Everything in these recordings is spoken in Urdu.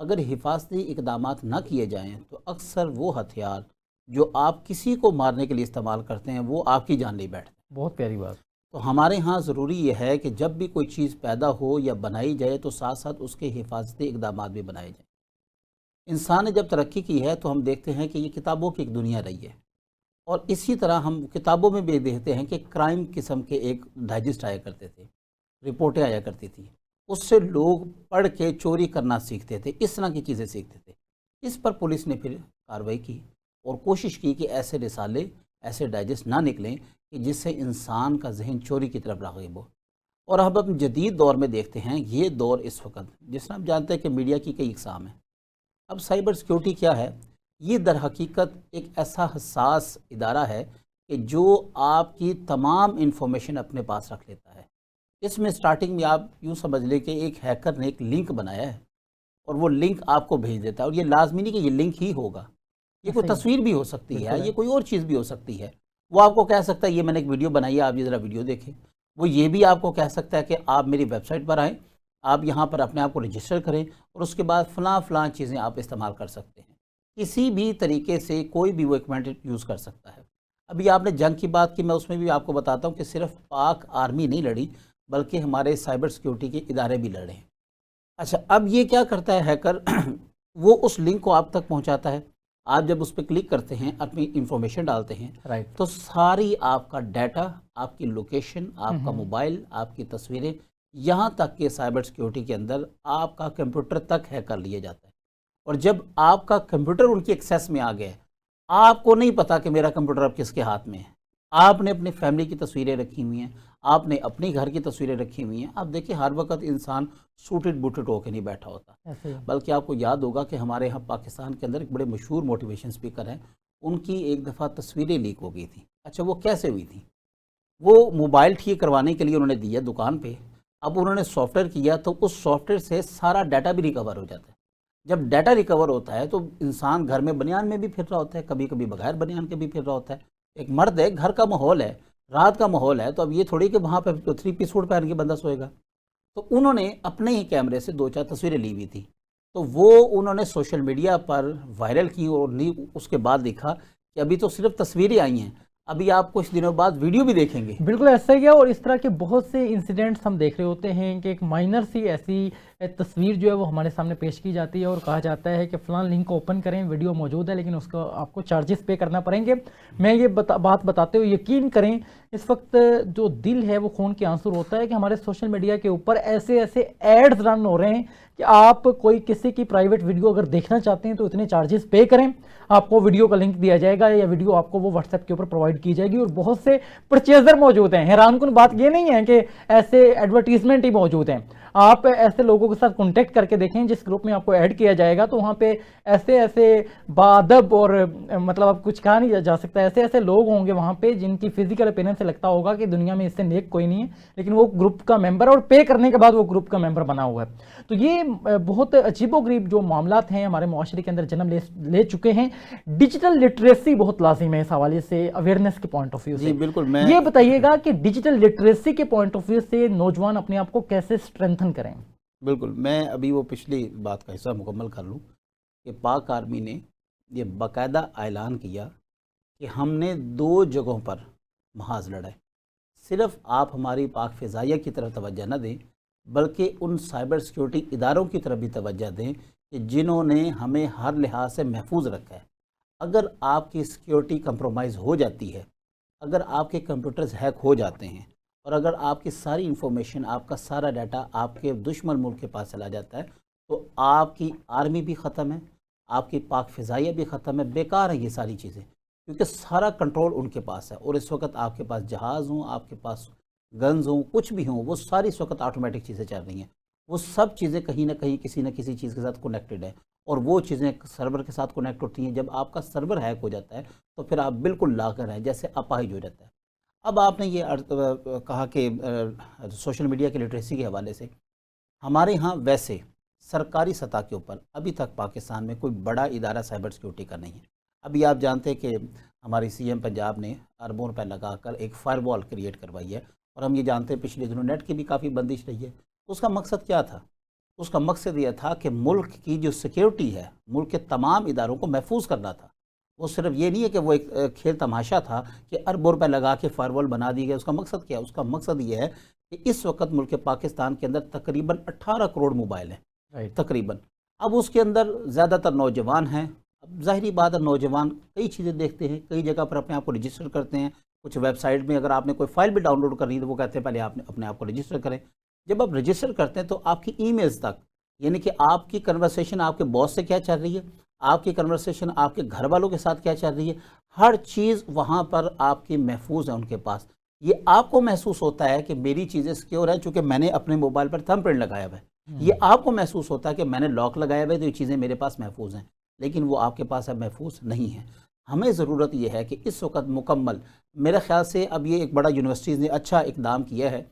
اگر حفاظتی اقدامات نہ کیے جائیں تو اکثر وہ ہتھیار جو آپ کسی کو مارنے کے لیے استعمال کرتے ہیں وہ آپ کی جان لے بیٹھتے ہیں۔ بہت پیاری بات۔ تو ہمارے ہاں ضروری یہ ہے کہ جب بھی کوئی چیز پیدا ہو یا بنائی جائے تو ساتھ ساتھ اس کے حفاظتی اقدامات بھی بنائے جائیں۔ انسان نے جب ترقی کی ہے تو ہم دیکھتے ہیں کہ یہ کتابوں کی ایک دنیا رہی ہے، اور اسی طرح ہم کتابوں میں بھی دیکھتے ہیں کہ کرائم قسم کے ایک ڈائجسٹ آیا کرتے تھے، رپورٹیں آیا کرتی تھیں، اس سے لوگ پڑھ کے چوری کرنا سیکھتے تھے، اس طرح کی چیزیں سیکھتے تھے۔ اس پر پولیس نے پھر کارروائی کی اور کوشش کی کہ ایسے رسالے، ایسے ڈائجسٹ نہ نکلیں کہ جس سے انسان کا ذہن چوری کی طرف راغب ہو۔ اور اب ہم جدید دور میں دیکھتے ہیں، یہ دور اس وقت جس طرح ہم جانتے ہیں کہ میڈیا کی کئی اقسام ہیں۔ اب سائبر سیکیورٹی کیا ہے؟ یہ در حقیقت ایک ایسا حساس ادارہ ہے کہ جو آپ کی تمام انفارمیشن اپنے پاس رکھ لیتا ہے۔ اس میں سٹارٹنگ میں آپ یوں سمجھ لیں کہ ایک ہیکر نے ایک لنک بنایا ہے اور وہ لنک آپ کو بھیج دیتا ہے، اور یہ لازمی نہیں کہ یہ لنک ہی ہوگا، یہ کوئی تصویر بھی ہو سکتی ہے، یہ کوئی اور چیز بھی ہو سکتی ہے۔ وہ آپ کو کہہ سکتا ہے یہ میں نے ایک ویڈیو بنائی ہے، آپ یہ ذرا ویڈیو دیکھیں۔ وہ یہ بھی آپ کو کہہ سکتا ہے کہ آپ میری ویب سائٹ پر آئیں، آپ یہاں پر اپنے آپ کو رجسٹر کریں، اور اس کے بعد فلاں چیزیں آپ استعمال کر سکتے ہیں۔ کسی بھی طریقے سے کوئی بھی وہ اکوپمنٹ یوز کر سکتا ہے۔ ابھی آپ نے جنگ کی بات کی، میں اس میں بھی آپ کو بتاتا ہوں کہ صرف پاک آرمی نہیں لڑی بلکہ ہمارے سائبر سیکیورٹی کے ادارے بھی لڑے ہیں۔ اچھا، اب یہ کیا کرتا ہے ہیکر؟ وہ اس لنک کو آپ تک پہنچاتا ہے، آپ جب اس پہ کلک کرتے ہیں، اپنی انفارمیشن ڈالتے ہیں، تو ساری آپ کا ڈیٹا، آپ کی لوکیشن، آپ کا موبائل، آپ کی تصویریں، یہاں تک کہ سائبر سیکیورٹی کے اندر آپ کا کمپیوٹر تک ہیک کر لیا جاتا ہے۔ اور جب آپ کا کمپیوٹر ان کی ایکسیس میں آ گیا، آپ کو نہیں پتا کہ میرا کمپیوٹر اب کس کے ہاتھ میں ہے۔ آپ نے اپنی فیملی کی تصویریں رکھی ہوئی ہیں، آپ نے اپنے گھر کی تصویریں رکھی ہوئی ہیں۔ آپ دیکھیں ہر وقت انسان سوٹڈ بوٹڈ ہو کے نہیں بیٹھا ہوتا، بلکہ آپ کو یاد ہوگا کہ ہمارے یہاں پاکستان کے اندر ایک بڑے مشہور موٹیویشن اسپیکر ہیں، ان کی ایک دفعہ تصویریں لیک ہو گئی تھیں۔ اچھا، وہ کیسے ہوئی تھیں؟ وہ موبائل ٹھیک کروانے کے لیے انہوں نے دیا دکان پہ، اب انہوں نے سافٹ ویئر کیا تو اس سافٹ ویئر سے سارا ڈیٹا بھی ریکور ہو جاتا ہے۔ جب ڈیٹا ریکور ہوتا ہے تو انسان گھر میں بنیان میں بھی پھر رہا ہوتا ہے، کبھی کبھی بغیر بنیان کے بھی پھر رہا ہوتا ہے۔ ایک مرد ہے، گھر کا ماحول ہے، رات کا ماحول ہے، تو اب یہ تھوڑی کہ وہاں پہ 3 پیس سوٹ پہن کے بندہ سوئے گا۔ تو انہوں نے اپنے ہی کیمرے سے 2-4 تصویریں لی ہوئی تھی، تو وہ انہوں نے سوشل میڈیا پر وائرل کی، اور اس کے بعد دیکھا کہ ابھی تو صرف تصویریں آئی ہیں، ابھی آپ کچھ دنوں بعد ویڈیو بھی دیکھیں گے۔ بالکل ایسا ہی ہے، اور اس طرح کے بہت سے انسیڈنٹس ہم دیکھ رہے ہوتے ہیں کہ ایک مائنر سی ایسی تصویر جو ہے وہ ہمارے سامنے پیش کی جاتی ہے اور کہا جاتا ہے کہ فلاں لنک کو اوپن کریں، ویڈیو موجود ہے لیکن اس کو آپ کو چارجز پے کرنا پڑیں گے۔ میں یہ بات بتاتے ہوئے یقین کریں، اس وقت جو دل ہے وہ خون کے آنسو ہوتا ہے کہ ہمارے سوشل میڈیا کے اوپر ایسے ایڈز رن ہو رہے ہیں کہ آپ کوئی کسی کی پرائیویٹ ویڈیو اگر دیکھنا چاہتے ہیں تو اتنے چارجز پے کریں، آپ کو ویڈیو کا لنک دیا جائے گا یا ویڈیو آپ کو وہ واٹس ایپ کے اوپر پرووائڈ کی جائے گی، اور بہت سے پرچیزر موجود ہیں۔ حیران کن بات یہ نہیں ہے کہ ایسے ایڈورٹیزمنٹ ہی موجود ہیں، آپ ایسے لوگوں کے ساتھ کانٹیکٹ کر کے دیکھیں جس گروپ میں آپ کو ایڈ کیا جائے گا، تو وہاں پہ ایسے باادب اور مطلب اب کچھ کہا نہیں جا سکتا، ایسے لوگ ہوں گے وہاں پہ جن کی فزیکل اپیرنس سے لگتا ہوگا کہ دنیا میں اس سے نیک کوئی نہیں ہے، لیکن وہ گروپ کا ممبر اور پے کرنے کے بعد وہ گروپ کا ممبر بنا ہوا ہے۔ تو یہ بہت عجیب و غریب جو معاملات ہیں ہمارے معاشرے کے اندر جنم لے چکے ہیں۔ ڈیجیٹل لٹریسی بہت لازم ہے اس حوالے سے، اویئرنیس کے پوائنٹ آف ویو سے۔ جی بالکل، یہ بتائیے گا کہ ڈیجیٹل لٹریسی کے پوائنٹ آف ویو سے نوجوان اپنے آپ کو کیسے اسٹرینتھن کریں؟ بالکل، میں ابھی وہ پچھلی بات کا حصہ مکمل کر لوں کہ پاک آرمی نے یہ باقاعدہ اعلان کیا کہ ہم نے 2 جگہوں پر محاذ لڑائے۔ صرف آپ ہماری پاک فضائیہ کی طرف توجہ نہ دیں بلکہ ان سائبر سیکیورٹی اداروں کی طرف بھی توجہ دیں کہ جنہوں نے ہمیں ہر لحاظ سے محفوظ رکھا ہے۔ اگر آپ کی سیکیورٹی کمپرومائز ہو جاتی ہے، اگر آپ کے کمپیوٹرز ہیک ہو جاتے ہیں، اور اگر آپ کی ساری انفارمیشن، آپ کا سارا ڈیٹا آپ کے دشمن ملک کے پاس چلا جاتا ہے، تو آپ کی آرمی بھی ختم ہے، آپ کی پاک فضائیہ بھی ختم ہے، بیکار ہیں یہ ساری چیزیں، کیونکہ سارا کنٹرول ان کے پاس ہے۔ اور اس وقت آپ کے پاس جہاز ہوں، آپ کے پاس گنز ہوں، کچھ بھی ہوں، وہ ساری اس وقت آٹومیٹک چیزیں چل رہی ہیں۔ وہ سب چیزیں کہیں نہ کہیں کسی نہ کسی چیز کے ساتھ کنیکٹڈ ہیں، اور وہ چیزیں سرور کے ساتھ کنیکٹ ہوتی ہیں۔ جب آپ کا سرور ہیک ہو جاتا ہے تو پھر آپ بالکل لاغر ہیں، جیسے اپاہج ہو جاتا ہے۔ اب آپ نے یہ کہا کہ سوشل میڈیا کی لٹریسی کے حوالے سے ہمارے ہاں ویسے سرکاری سطح کے اوپر ابھی تک پاکستان میں کوئی بڑا ادارہ سائبر سیکیورٹی کا نہیں ہے۔ ابھی آپ جانتے ہیں کہ ہماری سی ایم پنجاب نے اربوں روپے لگا کر ایک فائر وال کریٹ کروائی ہے، اور ہم یہ جانتے ہیں پچھلے دنوں نیٹ کی بھی کافی بندش رہی ہے۔ اس کا مقصد کیا تھا؟ اس کا مقصد یہ تھا کہ ملک کی جو سیکیورٹی ہے، ملک کے تمام اداروں کو محفوظ کرنا تھا۔ وہ صرف یہ نہیں ہے کہ وہ ایک کھیل تماشا تھا کہ اربوں روپے لگا کے فائر وال بنا دی گئے۔ اس کا مقصد کیا ہے؟ اس کا مقصد یہ ہے کہ اس وقت ملک پاکستان کے اندر تقریباً 18 کروڑ موبائل ہیں تقریباً۔ اب اس کے اندر زیادہ تر نوجوان ہیں۔ اب ظاہری بات ہے، نوجوان کئی چیزیں دیکھتے ہیں، کئی جگہ پر اپنے آپ کو رجسٹر کرتے ہیں۔ کچھ ویب سائٹ میں اگر آپ نے کوئی فائل بھی ڈاؤن لوڈ کرنی ہے تو وہ کہتے ہیں پہلے آپ نے اپنے آپ کو رجسٹر کریں۔ جب آپ رجسٹر کرتے ہیں تو آپ کی ای میلز تک، یعنی کہ آپ کی کنورسیشن آپ کے باس سے کیا چل رہی ہے، آپ کی کنورسیشن آپ کے گھر والوں کے ساتھ کیا چل رہی ہے، ہر چیز وہاں پر آپ کی محفوظ ہے ان کے پاس۔ یہ آپ کو محسوس ہوتا ہے کہ میری چیزیں سیکیور ہیں چونکہ میں نے اپنے موبائل پر تھمب پرنٹ لگایا ہوا ہے۔ یہ آپ کو محسوس ہوتا ہے کہ میں نے لاک لگایا ہوا ہے تو یہ چیزیں میرے پاس محفوظ ہیں، لیکن وہ آپ کے پاس اب محفوظ نہیں ہیں۔ ہمیں ضرورت یہ ہے کہ اس وقت مکمل، میرے خیال سے اب یہ ایک بڑا یونیورسٹیز نے اچھا اقدام کیا ہے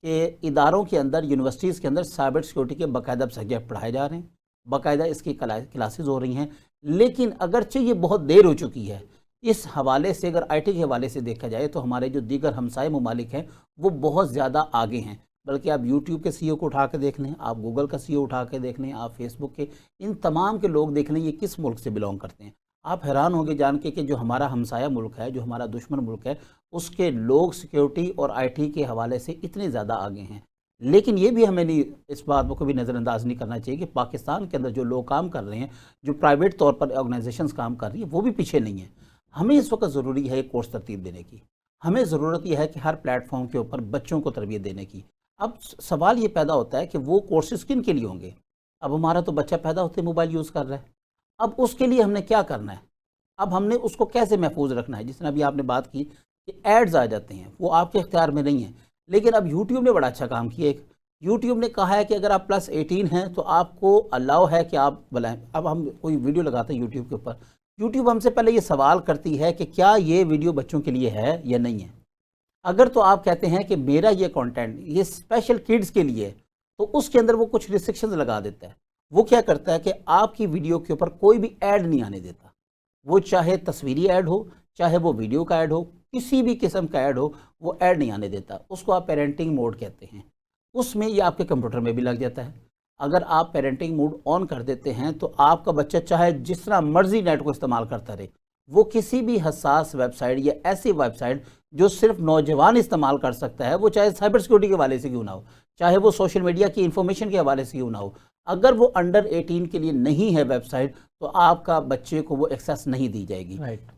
کہ اداروں کے اندر، یونیورسٹیز کے اندر سائبر سیکیورٹی کے باقاعدہ سبجیکٹ پڑھائے جا رہے ہیں، باقاعدہ اس کی کلاسز ہو رہی ہیں۔ لیکن اگرچہ یہ بہت دیر ہو چکی ہے، اس حوالے سے اگر آئی ٹی کے حوالے سے دیکھا جائے تو ہمارے جو دیگر ہمسائے ممالک ہیں وہ بہت زیادہ آگے ہیں۔ بلکہ آپ یوٹیوب کے سی او کو اٹھا کے دیکھ لیں، آپ گوگل کا سی او اٹھا کے دیکھ لیں، آپ فیس بک کے ان تمام کے لوگ دیکھ لیں یہ کس ملک سے بلونگ کرتے ہیں۔ آپ حیران ہوں گے جان کے کہ جو ہمارا ہمسایہ ملک ہے، جو ہمارا دشمن ملک ہے، اس کے لوگ سیکیورٹی اور آئی ٹی کے حوالے سے اتنے زیادہ آگے ہیں۔ لیکن یہ بھی ہمیں نہیں، اس بات کو بھی نظر انداز نہیں کرنا چاہیے کہ پاکستان کے اندر جو لوگ کام کر رہے ہیں، جو پرائیویٹ طور پر آرگنائزیشنز کام کر رہی ہیں، وہ بھی پیچھے نہیں ہیں۔ ہمیں اس وقت ضروری ہے ایک کورس ترتیب دینے کی، ہمیں ضرورت یہ ہے کہ ہر پلیٹ فارم کے اوپر بچوں کو تربیت دینے کی۔ اب سوال یہ پیدا ہوتا ہے کہ وہ کورسز کن کے لیے ہوں گے؟ اب ہمارا تو بچہ پیدا ہوتے موبائل یوز کر رہا ہے، اب اس کے لیے ہم نے کیا کرنا ہے؟ اب ہم نے اس کو کیسے محفوظ رکھنا ہے؟ جس طرح ابھی آپ نے بات کی کہ ایڈز آ جاتے ہیں، وہ آپ کے اختیار میں نہیں ہیں، لیکن اب یوٹیوب نے بڑا اچھا کام کیا۔ ایک یوٹیوب نے کہا ہے کہ اگر آپ +18 ہیں تو آپ کو الاؤ ہے کہ آپ بلائیں۔ اب ہم کوئی ویڈیو لگاتے ہیں یوٹیوب کے اوپر، یوٹیوب ہم سے پہلے یہ سوال کرتی ہے کہ کیا یہ ویڈیو بچوں کے لیے ہے یا نہیں ہے۔ اگر تو آپ کہتے ہیں کہ میرا یہ کنٹینٹ یہ اسپیشل کڈز کے لیے ہے تو اس کے اندر وہ کچھ ریسٹرکشنز لگا دیتا ہے۔ وہ کیا کرتا ہے کہ آپ کی ویڈیو کے اوپر کوئی بھی ایڈ نہیں آنے دیتا، وہ چاہے تصویری ایڈ ہو، چاہے وہ ویڈیو کا ایڈ ہو، کسی بھی قسم کا ایڈ ہو، وہ ایڈ نہیں آنے دیتا۔ اس کو آپ پیرنٹنگ موڈ کہتے ہیں، اس میں یہ آپ کے کمپیوٹر میں بھی لگ جاتا ہے۔ اگر آپ پیرنٹنگ موڈ آن کر دیتے ہیں تو آپ کا بچہ چاہے جس طرح مرضی نیٹ کو استعمال کرتا رہے، وہ کسی بھی حساس ویب سائٹ یا ایسی ویب سائٹ جو صرف نوجوان استعمال کر سکتا ہے، وہ چاہے سائبر سیکیورٹی کے حوالے سے کیوں نہ ہو، چاہے وہ سوشل میڈیا کی انفارمیشن کے حوالے سے کیوں نہ ہو، اگر وہ انڈر 18 کے لیے نہیں ہے ویب سائٹ تو آپ کا بچے کو وہ ایکسیس نہیں دی جائے گی۔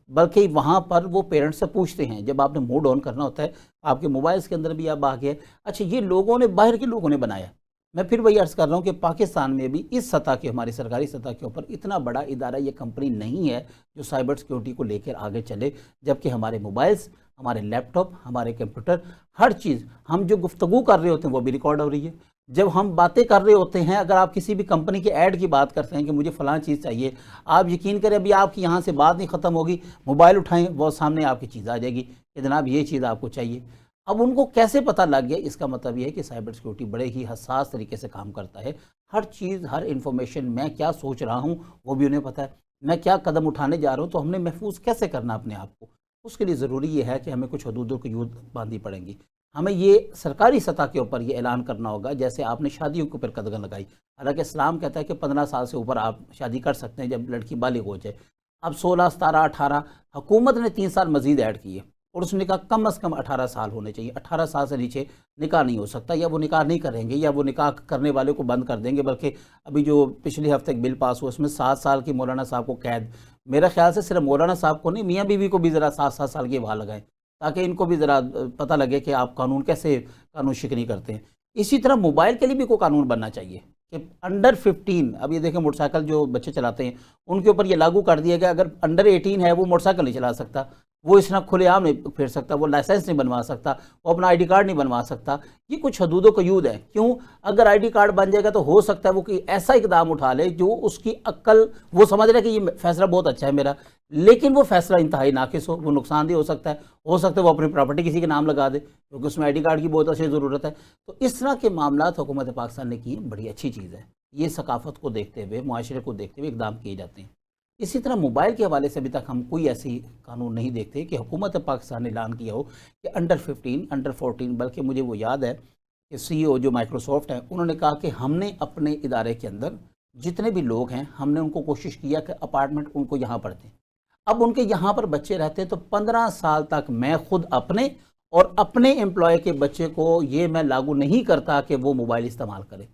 بلکہ وہاں پر وہ پیرنٹس سے پوچھتے ہیں، جب آپ نے موڈ آن کرنا ہوتا ہے آپ کے موبائلز کے اندر بھی آپ آگے، اچھا یہ لوگوں نے، باہر کے لوگوں نے بنایا۔ میں پھر وہی عرض کر رہا ہوں کہ پاکستان میں بھی اس سطح کے، ہماری سرکاری سطح کے اوپر اتنا بڑا ادارہ یہ کمپنی نہیں ہے جو سائبر سیکیورٹی کو لے کر آگے چلے، جبکہ ہمارے موبائلز، ہمارے لیپ ٹاپ، ہمارے کمپیوٹر، ہر چیز، ہم جو گفتگو کر رہے ہوتے ہیں وہ بھی ریکارڈ ہو رہی ہے۔ جب ہم باتیں کر رہے ہوتے ہیں، اگر آپ کسی بھی کمپنی کے ایڈ کی بات کرتے ہیں کہ مجھے فلاں چیز چاہیے، آپ یقین کریں ابھی آپ کی یہاں سے بات نہیں ختم ہوگی، موبائل اٹھائیں وہ سامنے آپ کی چیز آ جائے گی کہ جناب یہ چیز آپ کو چاہیے۔ اب ان کو کیسے پتہ لگ گیا؟ اس کا مطلب یہ ہے کہ سائبر سیکیورٹی بڑے ہی حساس طریقے سے کام کرتا ہے۔ ہر چیز، ہر انفارمیشن، میں کیا سوچ رہا ہوں وہ بھی انہیں پتہ ہے، میں کیا قدم اٹھانے جا رہا ہوں، تو ہم نے محفوظ کیسے کرنا اپنے آپ کو؟ اس کے لیے ضروری یہ ہے کہ ہمیں کچھ حدودوں کی حدود باندھنی پڑیں گی۔ ہمیں یہ سرکاری سطح کے اوپر یہ اعلان کرنا ہوگا، جیسے آپ نے شادیوں کے اوپر قدغن لگائی، حالانکہ اسلام کہتا ہے کہ 15 سال سے اوپر آپ شادی کر سکتے ہیں جب لڑکی بالغ ہو جائے۔ اب 16، 17، 18، حکومت نے 3 سال مزید ایڈ کیے، اور اس نے کہا کم از کم 18 سال ہونے چاہیے، 18 سال سے نیچے نکاح نہیں ہو سکتا، یا وہ نکاح نہیں کریں گے، یا وہ نکاح کرنے والے کو بند کر دیں گے۔ بلکہ ابھی جو پچھلے ہفتے ایک بل پاس ہوا اس میں 7 سال کی مولانا صاحب کو قید، میرا خیال سے صرف مولانا صاحب کو نہیں، میاں بیوی کو بھی ذرا 7 سال کی وہاں لگائیں تاکہ ان کو بھی ذرا پتہ لگے کہ آپ قانون کیسے قانون شکنی کرتے ہیں۔ اسی طرح موبائل کے لیے بھی کوئی قانون بننا چاہیے کہ انڈر 15، اب یہ دیکھیں موٹر سائیکل جو بچے چلاتے ہیں ان کے اوپر یہ لاگو کر دیا گیا، اگر انڈر 18 ہے وہ موٹر سائیکل نہیں چلا سکتا، وہ اس طرح کھلے عام نہیں پھر سکتا، وہ لائسنس نہیں بنوا سکتا، وہ اپنا آئی ڈی کارڈ نہیں بنوا سکتا۔ یہ کچھ حدود و قیود ہے۔ کیوں؟ اگر آئی ڈی کارڈ بن جائے گا تو ہو سکتا ہے وہ کوئی ایسا اقدام اٹھا لے جو اس کی عقل، وہ سمجھ رہا ہے کہ یہ فیصلہ بہت اچھا ہے میرا، لیکن وہ فیصلہ انتہائی ناقص ہو، وہ نقصان دہ ہو سکتا ہے وہ اپنی پراپرٹی کسی کے نام لگا دے کیونکہ اس میں آئی ڈی کارڈ کی بہت اچھی ضرورت ہے۔ تو اس طرح کے معاملات حکومت پاکستان نے کی ہیں، بڑی اچھی چیز ہے۔ یہ ثقافت کو دیکھتے ہوئے، معاشرے کو دیکھتے ہوئے اقدام کیے جاتے ہیں۔ اسی طرح موبائل کے حوالے سے ابھی تک ہم کوئی ایسی قانون نہیں دیکھتے کہ حکومت پاکستان نے اعلان کیا ہو کہ انڈر 15، انڈر 14، بلکہ مجھے وہ یاد ہے کہ سی او جو مائکروسافٹ ہے انہوں نے کہا کہ ہم نے اپنے ادارے کے اندر جتنے بھی لوگ ہیں ہم نے ان کو کوشش کیا کہ اپارٹمنٹ ان کو یہاں پر دیں. اب ان کے یہاں پر بچے رہتے ہیں تو 15 سال تک میں خود اپنے اور اپنے امپلائی کے بچے کو یہ میں لاگو نہیں کرتا کہ وہ موبائل استعمال کرے.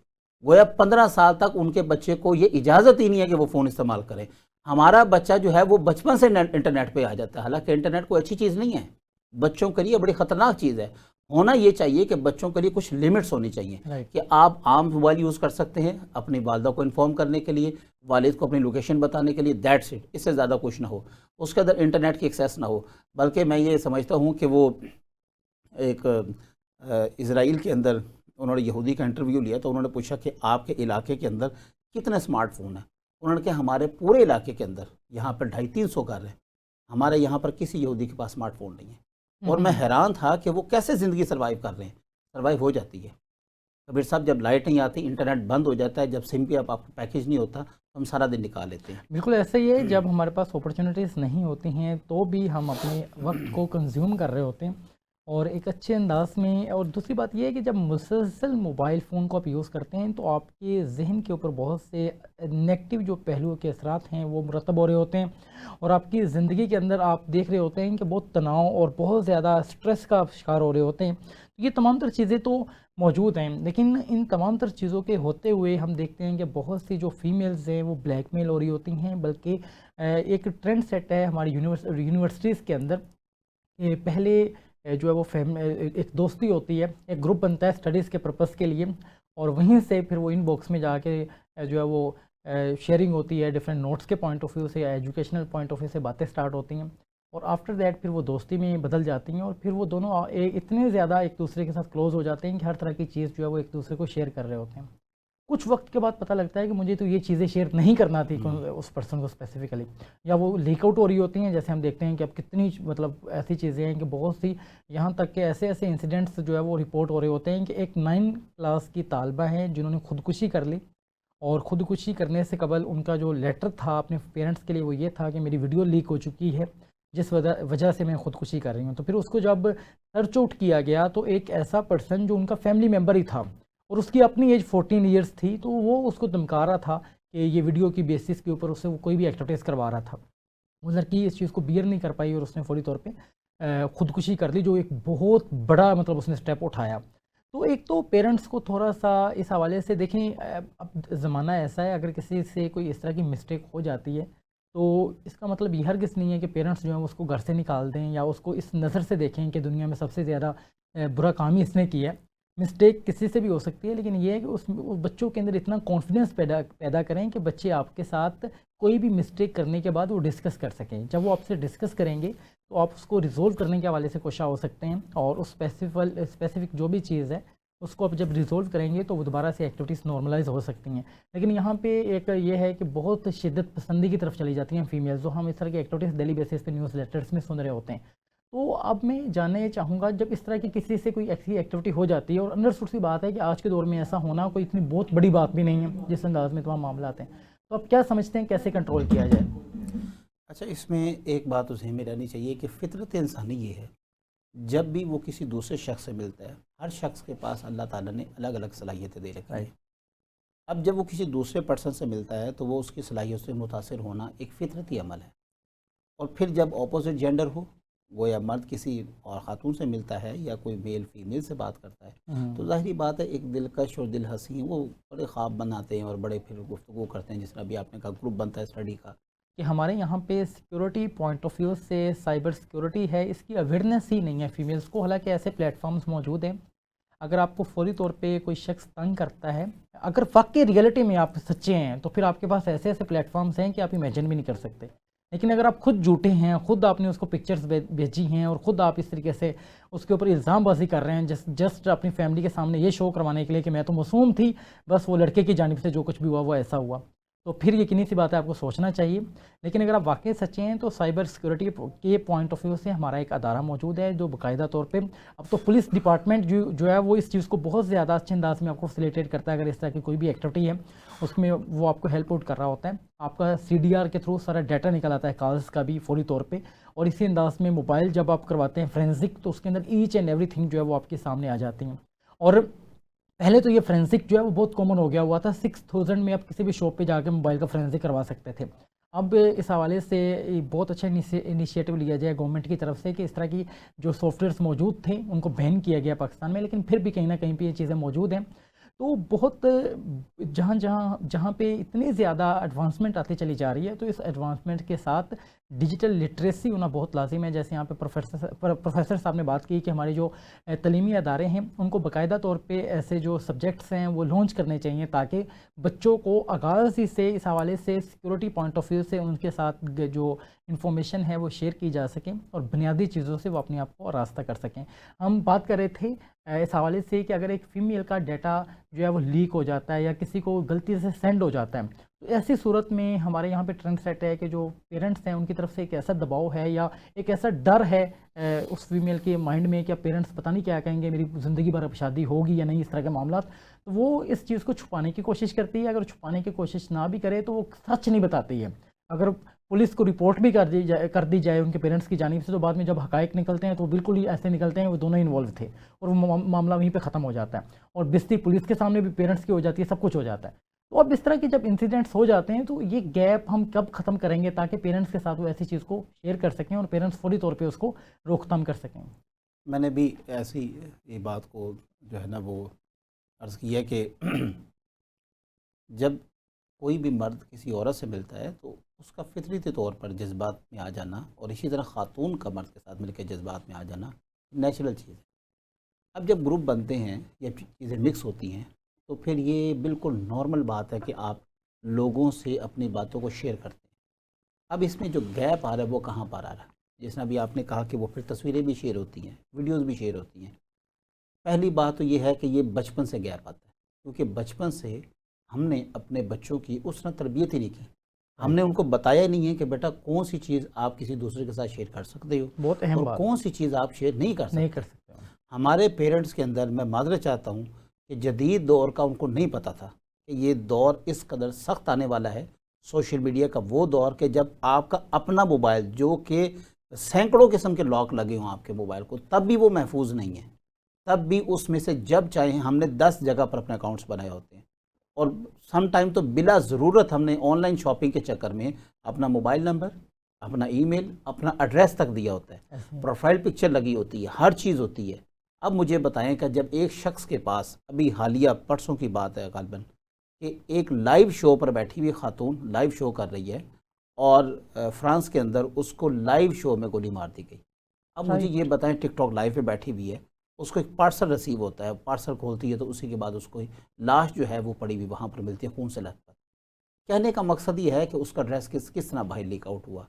گویا 15 سال تک ان کے بچے کو یہ اجازت ہی نہیں ہے کہ وہ فون استعمال کرے. ہمارا بچہ جو ہے وہ بچپن سے انٹرنیٹ پہ آ جاتا ہے. حالانکہ انٹرنیٹ کوئی اچھی چیز نہیں ہے, بچوں کے لیے بڑی خطرناک چیز ہے. ہونا یہ چاہیے کہ بچوں کے لیے کچھ لیمٹس ہونی چاہیے کہ آپ عام موبائل یوز کر سکتے ہیں اپنی والدہ کو انفارم کرنے کے لیے, والد کو اپنی لوکیشن بتانے کے لیے, دیٹس اٹ. اس سے زیادہ کچھ نہ ہو, اس کے اندر انٹرنیٹ کی ایکسیس نہ ہو. بلکہ میں یہ سمجھتا ہوں کہ وہ ایک اسرائیل کے اندر انہوں نے یہودی کا انٹرویو لیا تو انہوں نے پوچھا کہ آپ کے علاقے کے اندر کتنے اسمارٹ فون ہیں. انہوں نے کہا ہمارے پورے علاقے کے اندر یہاں پر 250-300 گھر ہیں, ہمارے یہاں پر کسی یہودی کے پاس اسمارٹ فون نہیں ہے. اور میں حیران تھا کہ وہ کیسے زندگی سروائیو کر رہے ہیں. سروائیو ہو جاتی ہے کبیر صاحب, جب لائٹ نہیں آتی, انٹرنیٹ بند ہو جاتا ہے, جب سم پہ آپ کا پیکیج نہیں ہوتا تو ہم سارا دن نکال لیتے ہیں. بالکل ایسا ہی ہے, جب ہمارے پاس اپرچونیٹیز نہیں ہوتی ہیں تو بھی ہم اپنے وقت کو کنزیوم کر رہے ہوتے ہیں اور ایک اچھے انداز میں. اور دوسری بات یہ ہے کہ جب مسلسل موبائل فون کو آپ یوز کرتے ہیں تو آپ کے ذہن کے اوپر بہت سے نیگیٹو جو پہلوؤں کے اثرات ہیں وہ مرتب ہو رہے ہوتے ہیں اور آپ کی زندگی کے اندر آپ دیکھ رہے ہوتے ہیں کہ بہت تناؤ اور بہت زیادہ سٹریس کا شکار ہو رہے ہوتے ہیں. یہ تمام تر چیزیں تو موجود ہیں, لیکن ان تمام تر چیزوں کے ہوتے ہوئے ہم دیکھتے ہیں کہ بہت سی جو فیمیلز ہیں وہ بلیک میل ہو رہی ہوتی ہیں. بلکہ ایک ٹرینڈ سیٹ ہے ہماری یونیورسٹیز کے اندر کہ پہلے جو ہے وہ ایک دوستی ہوتی ہے, ایک گروپ بنتا ہے اسٹڈیز کے پرپس کے لیے اور وہیں سے پھر وہ ان باکس میں جا کے جو ہے وہ شیئرنگ ہوتی ہے ڈفرینٹ نوٹس کے پوائنٹ آف ویو سے یا ایجوکیشنل پوائنٹ آف ویو سے باتیں سٹارٹ ہوتی ہیں اور آفٹر دیٹ پھر وہ دوستی میں بدل جاتی ہیں اور پھر وہ دونوں اتنے زیادہ ایک دوسرے کے ساتھ کلوز ہو جاتے ہیں کہ ہر طرح کی چیز جو ہے وہ ایک دوسرے کو شیئر کر رہے ہوتے ہیں. کچھ وقت کے بعد پتہ لگتا ہے کہ مجھے تو یہ چیزیں شیئر نہیں کرنا تھی اس پرسن کو اسپیسیفکلی, یا وہ لیک آؤٹ ہو رہی ہوتی ہیں. جیسے ہم دیکھتے ہیں کہ اب کتنی مطلب ایسی چیزیں ہیں کہ بہت سی, یہاں تک کہ ایسے انسیڈنٹس جو ہے وہ رپورٹ ہو رہے ہوتے ہیں کہ ایک 9 کلاس کی طالبہ ہیں جنہوں نے خودکشی کر لی اور خودکشی کرنے سے قبل ان کا جو لیٹر تھا اپنے پیرنٹس کے لیے وہ یہ تھا کہ میری ویڈیو لیک ہو چکی ہے جس وجہ سے میں خودکشی کر رہی ہوں. تو پھر اس کو جب سرچ آؤٹ کیا گیا تو ایک ایسا پرسن جو ان کا فیملی ممبر ہی تھا اور اس کی اپنی ایج 14 ایئرس تھی, تو وہ اس کو دھمکا رہا تھا کہ یہ ویڈیو کی بیسس کے اوپر اس سے وہ کوئی بھی ایکٹیویٹیز کروا رہا تھا. وہ لڑکی اس چیز کو بیئر نہیں کر پائی اور اس نے فوری طور پہ خودکشی کر لی, جو ایک بہت بڑا مطلب اس نے اسٹیپ اٹھایا. تو ایک تو پیرنٹس کو تھوڑا سا اس حوالے سے دیکھیں, اب زمانہ ایسا ہے اگر کسی سے کوئی اس طرح کی مسٹیک ہو جاتی ہے تو اس کا مطلب یہ ہرگز نہیں ہے کہ پیرنٹس جو ہیں اس کو گھر سے نکال دیں یا اس کو اس نظر سے دیکھیں کہ دنیا میں سب سے زیادہ برا کام ہی اس نے کیا ہے. مسٹیک کسی سے بھی ہو سکتی ہے, لیکن یہ ہے کہ اس بچوں کے اندر اتنا کانفیڈنس پیدا کریں کہ بچے آپ کے ساتھ کوئی بھی مسٹیک کرنے کے بعد وہ ڈسکس کر سکیں. جب وہ آپ سے ڈسکس کریں گے تو آپ اس کو ریزولو کرنے کے حوالے سے کوشاں ہو سکتے ہیں اور اس اسپیسیفک جو بھی چیز ہے اس کو آپ جب ریزولو کریں گے تو وہ دوبارہ سے ایکٹیویٹیز نارملائز ہو سکتی ہیں. لیکن یہاں پہ ایک یہ ہے کہ بہت شدت پسندی کی طرف چلی جاتی ہیں فیمیلز, جو ہم اس طرح کی ایکٹیویٹیز ڈیلی بیسس پہ نیوز لیٹرز میں سن رہے ہوتے ہیں. تو اب میں جاننا یہ چاہوں گا, جب اس طرح کی کسی سے کوئی ایسی ایکٹیویٹی ہو جاتی ہے اور انڈرسٹوڈ سی بات ہے کہ آج کے دور میں ایسا ہونا کوئی اتنی بہت بڑی بات بھی نہیں ہے جس انداز میں تمام معاملات ہیں, تو آپ کیا سمجھتے ہیں کیسے کنٹرول کیا جائے؟ اچھا, اس میں ایک بات تو ذہن میں رہنی چاہیے کہ فطرت انسانی یہ ہے جب بھی وہ کسی دوسرے شخص سے ملتا ہے, ہر شخص کے پاس اللہ تعالیٰ نے الگ الگ صلاحیتیں دے رکھی ہیں. اب جب وہ کسی دوسرے پرسن سے ملتا ہے تو وہ اس کی صلاحیت سے متاثر ہونا ایک فطرتی عمل ہے. اور پھر جب اپوزٹ جینڈر ہو, وہ یا مرد کسی اور خاتون سے ملتا ہے یا کوئی میل فیمیل سے بات کرتا ہے, تو ظاہری بات ہے ایک دلکش اور دل حسین وہ بڑے خواب بناتے ہیں اور بڑے پھر گفتگو کرتے ہیں, جس طرح بھی آپ نے کہا گروپ بنتا ہے اسٹڈی کا. کہ ہمارے یہاں پہ سیکیورٹی پوائنٹ آف ویو سے سائبر سیکیورٹی ہے, اس کی اویئرنیس ہی نہیں ہے فیمیلز کو. حالانکہ ایسے پلیٹ فارمز موجود ہیں, اگر آپ کو فوری طور پہ کوئی شخص تنگ کرتا ہے, اگر واقعی ریئلٹی میں آپ سچے ہیں تو پھر آپ کے پاس ایسے پلیٹ فارمز ہیں کہ آپ امیجن بھی نہیں کر سکتے. لیکن اگر آپ خود جھوٹے ہیں, خود آپ نے اس کو پکچرز بھیجی ہیں اور خود آپ اس طریقے سے اس کے اوپر الزام بازی کر رہے ہیں جسٹ اپنی فیملی کے سامنے یہ شو کروانے کے لیے کہ میں تو معصوم تھی, بس وہ لڑکے کی جانب سے جو کچھ بھی ہوا وہ ایسا ہوا, تو پھر یقینی سی بات ہے آپ کو سوچنا چاہیے. لیکن اگر آپ واقعی سچے ہیں تو سائبر سیکیورٹی کے پوائنٹ آف ویو سے ہمارا ایک ادارہ موجود ہے جو باقاعدہ طور پہ, اب تو پولیس ڈپارٹمنٹ جو ہے وہ اس چیز کو بہت زیادہ اچھے انداز میں آپ کو فیسیلیٹیٹ کرتا ہے. اگر اس طرح کی کوئی بھی ایکٹیویٹی ہے اس میں وہ آپ کو ہیلپ آؤٹ کر رہا ہوتا ہے. آپ کا CDR کے تھرو سارا ڈیٹا نکل آتا ہے کالز کا بھی فوری طور پہ, اور اسی انداز میں موبائل جب آپ کرواتے ہیں فرینزک تو اس کے اندر ایچ اینڈ ایوری تھنگ جو ہے وہ آپ کے سامنے آ جاتی ہیں. اور پہلے تو یہ فرینسک جو ہے وہ بہت کامن ہو گیا ہوا تھا. 6000 میں آپ کسی بھی شاپ پہ جا کے موبائل کا فرینسک کروا سکتے تھے. اب اس حوالے سے بہت اچھا انیشیٹو لیا جائے گورنمنٹ کی طرف سے کہ اس طرح کی جو سافٹ ویئرس موجود تھے ان کو بین کیا گیا پاکستان میں, لیکن پھر بھی کہیں نہ کہیں پہ یہ چیزیں موجود ہیں. تو بہت جہاں پہ اتنی زیادہ ایڈوانسمنٹ آتی چلی جا رہی ہے, تو اس ایڈوانسمنٹ کے ساتھ ڈیجیٹل لٹریسی ہونا بہت لازم ہے. جیسے یہاں پہ پروفیسر صاحب نے بات کی کہ ہمارے جو تعلیمی ادارے ہیں ان کو باقاعدہ طور پہ ایسے جو سبجیکٹس ہیں وہ لانچ کرنے چاہیے تاکہ بچوں کو آغاز ہی سے اس حوالے سے سیکورٹی پوائنٹ آف ویو سے ان کے ساتھ جو انفارمیشن ہے وہ شیئر کی جا سکیں اور بنیادی چیزوں سے وہ اپنے آپ کو راستہ کر سکیں. ہم بات کر رہے تھے اس حوالے سے کہ اگر ایک فیمیل کا ڈیٹا جو ہے وہ لیک ہو جاتا ہے یا کسی کو غلطی سے سینڈ ہو جاتا ہے, تو ایسی صورت میں ہمارے یہاں پہ ٹرینڈ سیٹ ہے کہ جو پیرنٹس ہیں ان کی طرف سے ایک ایسا دباؤ ہے یا ایک ایسا ڈر ہے اس فیمیل کے مائنڈ میں کہ پیرنٹس پتہ نہیں کیا کہیں گے, میری زندگی بھر اب شادی ہوگی یا نہیں, اس طرح کے معاملات. تو وہ اس چیز کو چھپانے کی کوشش کرتی ہے. اگر چھپانے کی کوشش نہ بھی کرے تو وہ سچ نہیں بتاتی ہے. اگر پولیس کو رپورٹ بھی کر دی جائے ان کے پیرنٹس کی جانب سے, تو بعد میں جب حقائق نکلتے ہیں تو بالکل ہی ایسے نکلتے ہیں وہ دونوں انوالو تھے اور وہ معاملہ وہیں پہ ختم ہو جاتا ہے, اور بستی پولیس کے سامنے بھی پیرنٹس کی ہو جاتی ہے, سب کچھ ہو جاتا ہے. تو اب اس طرح کے جب انسیڈنٹس ہو جاتے ہیں تو یہ گیپ ہم کب ختم کریں گے تاکہ پیرنٹس کے ساتھ وہ ایسی چیز کو شیئر کر سکیں اور پیرنٹس فوری طور پہ اس کو روک تھام کر سکیں. میں نے بھی ایسی یہ بات کو جو ہے نا وہ عرض کیا کہ جب کوئی بھی مرد کسی عورت سے ملتا ہے تو اس کا فطری طور پر جذبات میں آ جانا, اور اسی طرح خاتون کا مرد کے ساتھ مل کے جذبات میں آ جانا نیچرل چیز ہے. اب جب گروپ بنتے ہیں یا چیزیں مکس ہوتی ہیں تو پھر یہ بالکل نارمل بات ہے کہ آپ لوگوں سے اپنی باتوں کو شیئر کرتے ہیں. اب اس میں جو گیپ آ رہا ہے وہ کہاں پر آ رہا ہے؟ جس نے ابھی آپ نے کہا کہ وہ پھر تصویریں بھی شیئر ہوتی ہیں, ویڈیوز بھی شیئر ہوتی ہیں. پہلی بات تو یہ ہے کہ یہ بچپن سے گیپ آتا ہے, کیونکہ بچپن سے ہم نے اپنے بچوں کی اس طرح تربیت ہی نہیں کی. ہم نے ان کو بتایا نہیں ہے کہ بیٹا کون سی چیز آپ کسی دوسرے کے ساتھ شیئر کر سکتے ہو, بہت اہم اور بات, کون سی چیز آپ شیئر نہیں کر سکتے. ہمارے پیرنٹس کے اندر, میں معذرت چاہتا ہوں کہ جدید دور کا ان کو نہیں پتہ تھا کہ یہ دور اس قدر سخت آنے والا ہے, سوشل میڈیا کا وہ دور کہ جب آپ کا اپنا موبائل جو کہ سینکڑوں قسم کے لاک لگے ہوں آپ کے موبائل کو, تب بھی وہ محفوظ نہیں ہے. تب بھی اس میں سے جب چاہیں ہم نے 10 جگہ پر اپنے اکاؤنٹس بنائے ہوتے ہیں, اور سم ٹائم تو بلا ضرورت ہم نے آن لائن شاپنگ کے چکر میں اپنا موبائل نمبر, اپنا ای میل, اپنا ایڈریس تک دیا ہوتا ہے, پروفائل پکچر لگی ہوتی ہے, ہر چیز ہوتی ہے. اب مجھے بتائیں کہ جب ایک شخص کے پاس, ابھی حالیہ پرسوں کی بات ہے غالباً, کہ ایک لائیو شو پر بیٹھی ہوئی خاتون لائیو شو کر رہی ہے اور فرانس کے اندر اس کو لائیو شو میں گولی مار دی گئی. اب مجھے یہ بتائیں, ٹک ٹاک لائیو پہ بیٹھی ہوئی ہے, اس کو ایک پارسل ریسیو ہوتا ہے, پارسل کھولتی ہے تو اسی کے بعد اس کو لاش جو ہے وہ پڑی ہوئی وہاں پر ملتی ہے, خون سے لت پت. کہنے کا مقصد یہ ہے کہ اس کا ڈریس کس طرح باہر لیک آؤٹ ہوا.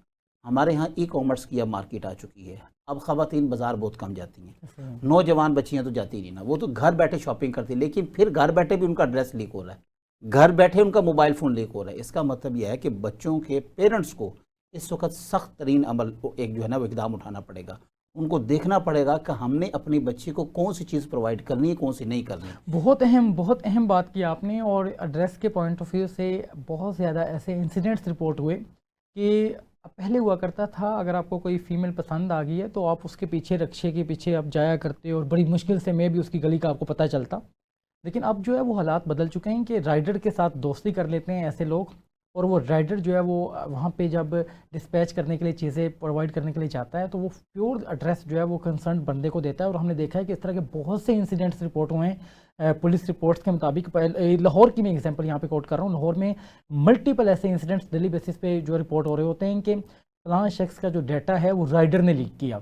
ہمارے ہاں ای کامرس کی اب مارکیٹ آ چکی ہے, اب خواتین بازار بہت کم جاتی ہیں, نوجوان بچیاں تو جاتی نہیں نا, وہ تو گھر بیٹھے شاپنگ کرتی ہیں, لیکن پھر گھر بیٹھے بھی ان کا ڈریس لیک ہو رہا ہے, گھر بیٹھے ان کا موبائل فون لیک ہو رہا ہے. اس کا مطلب یہ ہے کہ بچوں کے پیرنٹس کو اس وقت سخت ترین عمل ایک جو ہے نا وہ اقدام اٹھانا پڑے گا. ان کو دیکھنا پڑے گا کہ ہم نے اپنی بچی کو کون سی چیز پرووائڈ کرنی ہے, کون سی نہیں کرنی. بہت اہم بات کی آپ نے, اور ایڈریس کے پوائنٹ آف ویو سے بہت زیادہ ایسے انسیڈنٹس رپورٹ ہوئے کہ پہلے ہوا کرتا تھا اگر آپ کو کوئی فیمیل پسند آ گئی ہے تو آپ اس کے پیچھے رکشے کے پیچھے آپ جایا کرتے اور بڑی مشکل سے میں بھی اس کی گلی کا آپ کو پتہ چلتا. لیکن اب جو ہے وہ حالات بدل چکے ہیں کہ رائڈر کے ساتھ دوستی کر لیتے ہیں ایسے لوگ, اور وہ رائڈر جو ہے وہ وہاں پہ جب ڈسپیچ کرنے کے لیے چیزیں پرووائڈ کرنے کے لیے جاتا ہے تو وہ پیور ایڈریس جو ہے وہ کنسرن بندے کو دیتا ہے. اور ہم نے دیکھا ہے کہ اس طرح کے بہت سے انسیڈنٹس رپورٹ ہوئے ہیں. پولیس رپورٹس کے مطابق لاہور کی میں ایگزامپل یہاں پہ کوٹ کر رہا ہوں, لاہور میں ملٹیپل ایسے انسیڈنٹس ڈیلی بیسس پہ جو رپورٹ ہو رہے ہوتے ہیں کہ فلاں شخص کا جو ڈیٹا ہے وہ رائڈر نے لیک کیا.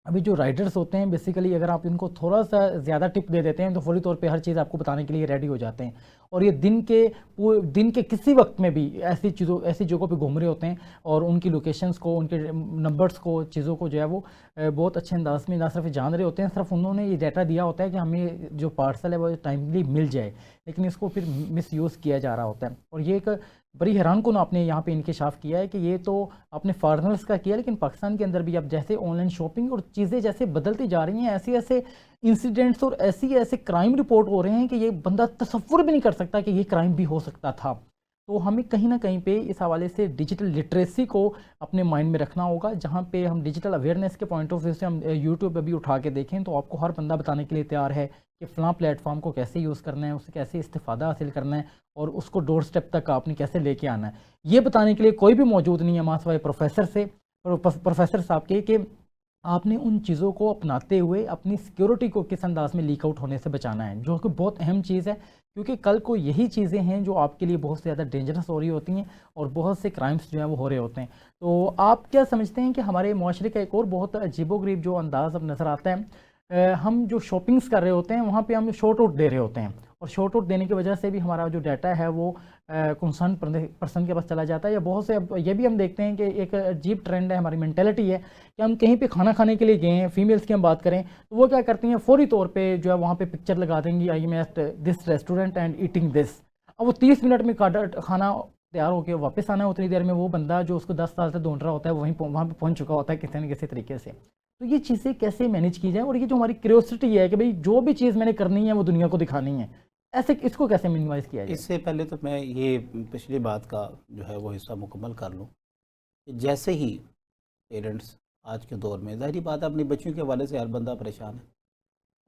ابھی جو رائڈرز ہوتے ہیں بیسیکلی اگر آپ ان کو تھوڑا سا زیادہ ٹپ دے دیتے ہیں تو فوری طور پہ ہر چیز آپ کو بتانے کے لیے ریڈی ہو جاتے ہیں, اور یہ دن کے کسی وقت میں بھی ایسی جگہوں پہ گھوم رہے ہوتے ہیں, اور ان کی لوکیشنز کو, ان کے نمبرز کو, چیزوں کو جو ہے وہ بہت اچھے انداز میں نہ صرف جان رہے ہوتے ہیں, صرف انہوں نے یہ ڈیٹا دیا ہوتا ہے کہ ہمیں جو پارسل ہے وہ ٹائملی مل جائے, لیکن اس کو پھر مس یوز کیا جا رہا ہوتا ہے. اور یہ ایک بڑی حیران کن آپ نے یہاں پہ انکشاف کیا ہے کہ یہ تو آپ نے فارنرز کا کیا, لیکن پاکستان کے اندر بھی اب جیسے آن لائن شاپنگ اور چیزیں جیسے بدلتی جا رہی ہیں, ایسے انسیڈنٹس اور ایسے کرائم رپورٹ ہو رہے ہیں کہ یہ بندہ تصور بھی نہیں کر سکتا کہ یہ کرائم بھی ہو سکتا تھا. تو ہمیں کہیں نہ کہیں پہ اس حوالے سے ڈیجیٹل لٹریسی کو اپنے مائنڈ میں رکھنا ہوگا. جہاں پہ ہم ڈیجیٹل اویئرنیس کے پوائنٹ آف ویو سے ہم یوٹیوب پہ بھی اٹھا کے دیکھیں تو آپ کو ہر بندہ بتانے کے لیے تیار ہے کہ فلاں پلیٹ فارم کو کیسے یوز کرنا ہے, اس سے کیسے استفادہ حاصل کرنا ہے, اور اس کو ڈور سٹیپ تک آپ نے کیسے لے کے آنا ہے. یہ بتانے کے لیے کوئی بھی موجود نہیں ہے ماں سوائے پروفیسر صاحب کے کہ آپ نے ان چیزوں کو اپناتے ہوئے اپنی سیکیورٹی کو کس انداز میں لیک آؤٹ ہونے سے بچانا ہے, جو کہ بہت اہم چیز ہے. کیونکہ کل کو یہی چیزیں ہیں جو آپ کے لیے بہت زیادہ ڈینجرس ہو رہی ہوتی ہیں اور بہت سے کرائمز جو ہیں وہ ہو رہے ہوتے ہیں. تو آپ کیا سمجھتے ہیں کہ ہمارے معاشرے کا ایک اور بہت عجیب و غریب جو انداز اب نظر آتا ہے, ہم جو شاپنگز کر رہے ہوتے ہیں وہاں پہ ہم شارٹ آؤٹ دے رہے ہوتے ہیں, اور شارٹ آؤٹ دینے کی وجہ سے بھی ہمارا جو ڈیٹا ہے وہ کنسرن پرسن کے پاس چلا جاتا ہے. یا بہت سے اب یہ بھی ہم دیکھتے ہیں کہ ایک عجیب ٹرینڈ ہے, ہماری مینٹلٹی ہے کہ ہم کہیں پہ کھانا کھانے کے لیے گئے ہیں, فیمیلز کی ہم بات کریں تو وہ کیا کرتی ہیں, فوری طور پہ جو ہے وہاں پہ پکچر لگا دیں گی, I am at this restaurant and eating this. اب وہ 30 منٹ میں کھانا تیار ہو کے واپس آنا ہے, اتنی دیر میں وہ بندہ جو اس کو 10 سال سے ڈھونڈ رہا ہوتا ہے وہاں پہ پہنچ چکا ہوتا ہے کسی نہ کسی طریقے سے. تو یہ چیزیں کیسے مینیج کی جائیں, اور یہ جو ہماری کیوریوسٹی ہے کہ بھئی جو بھی چیز میں نے کرنی ہے وہ دنیا کو دکھانی ہے, ایسے اس کو کیسے منیمائز کیا جائے؟ اس سے پہلے تو میں یہ پچھلی بات کا جو ہے وہ حصہ مکمل کر لوں کہ جیسے ہی پیرنٹس آج کے دور میں, ظاہری بات ہے اپنی بچیوں کے حوالے سے ہر بندہ پریشان ہے,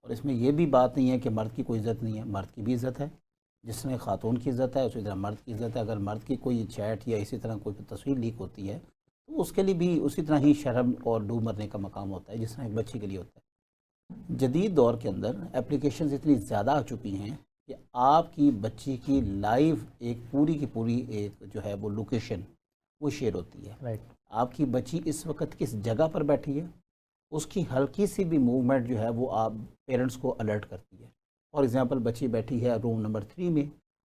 اور اس میں یہ بھی بات نہیں ہے کہ مرد کی کوئی عزت نہیں ہے, مرد کی بھی عزت ہے. جس میں خاتون کی عزت ہے اسی طرح مرد کی عزت ہے. اگر مرد کی کوئی چیٹ یا اسی طرح کوئی تصویر لیک ہوتی ہے تو اس کے لیے بھی اسی طرح ہی شرم اور ڈوب مرنے کا مقام ہوتا ہے جس طرح ایک بچی کے لیے ہوتا ہے. جدید دور کے اندر اپلیکیشنز اتنی زیادہ آ چکی ہیں کہ آپ کی بچی کی لائیو ایک پوری کی پوری ایک جو ہے وہ لوکیشن وہ شیئر ہوتی ہے. آپ کی بچی اس وقت کس جگہ پر بیٹھی ہے, اس کی ہلکی سی بھی موومنٹ جو ہے وہ آپ پیرنٹس کو الرٹ کرتی ہے. فار ایگزامپل بچی بیٹھی ہے روم نمبر 3 میں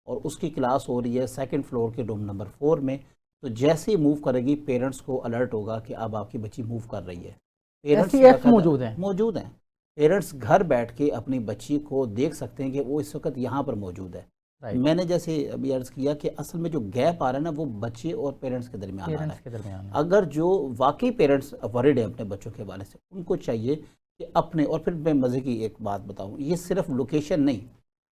اور اس کی کلاس ہو رہی ہے 2nd فلور کے روم نمبر 4 میں, تو جیسے ہی موو کرے گی پیرنٹس کو الرٹ ہوگا کہ اب آپ کی بچی موو کر رہی ہے. پیرنٹس موجود ہیں. پیرنٹس گھر بیٹھ کے اپنی بچی کو دیکھ سکتے ہیں کہ وہ اس وقت یہاں پر موجود ہے. میں نے جیسے ابھی عرض کیا کہ اصل میں جو گیپ آ رہا ہے نا وہ بچے اور پیرنٹس کے درمیان آ رہا ہے. اگر جو واقعی پیرنٹس ورڈ ہیں اپنے بچوں کے حوالے سے, ان کو چاہیے کہ اپنے, اور پھر میں مزے کی ایک بات بتاؤں, یہ صرف لوکیشن نہیں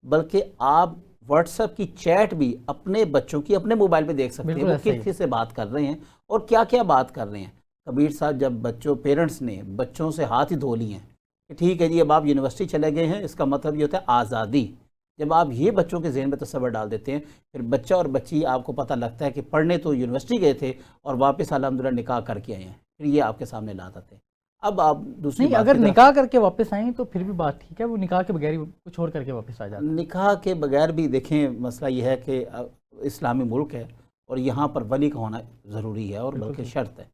بلکہ آپ واٹس ایپ کی چیٹ بھی اپنے بچوں کی اپنے موبائل پہ دیکھ سکتے ہیں وہ کس کس سے بات کر رہے ہیں اور کیا کیا بات کر رہے ہیں. کبیر صاحب جب پیرنٹس نے بچوں سے ہاتھ ہی دھو لیے ہیں کہ ٹھیک ہے جی اب آپ یونیورسٹی چلے گئے ہیں, اس کا مطلب یہ ہوتا ہے آزادی. جب آپ یہ بچوں کے ذہن میں تصور ڈال دیتے ہیں, پھر بچہ اور بچی آپ کو پتہ لگتا ہے کہ پڑھنے تو یونیورسٹی گئے تھے اور واپس الحمدللہ نکاح کر کے آئے ہیں, پھر یہ آپ کے سامنے لا دیتے ہیں. اب آپ دوسری نہیں, اگر نکاح کر کے واپس آئیں تو پھر بھی بات ٹھیک ہے, وہ نکاح کے بغیر کچھ اور کر کے واپس آ جاتے ہیں. نکاح کے بغیر بھی دیکھیں مسئلہ یہ ہے کہ اسلامی ملک ہے اور یہاں پر ولی کا ہونا ضروری ہے اور بلکہ شرط ہے.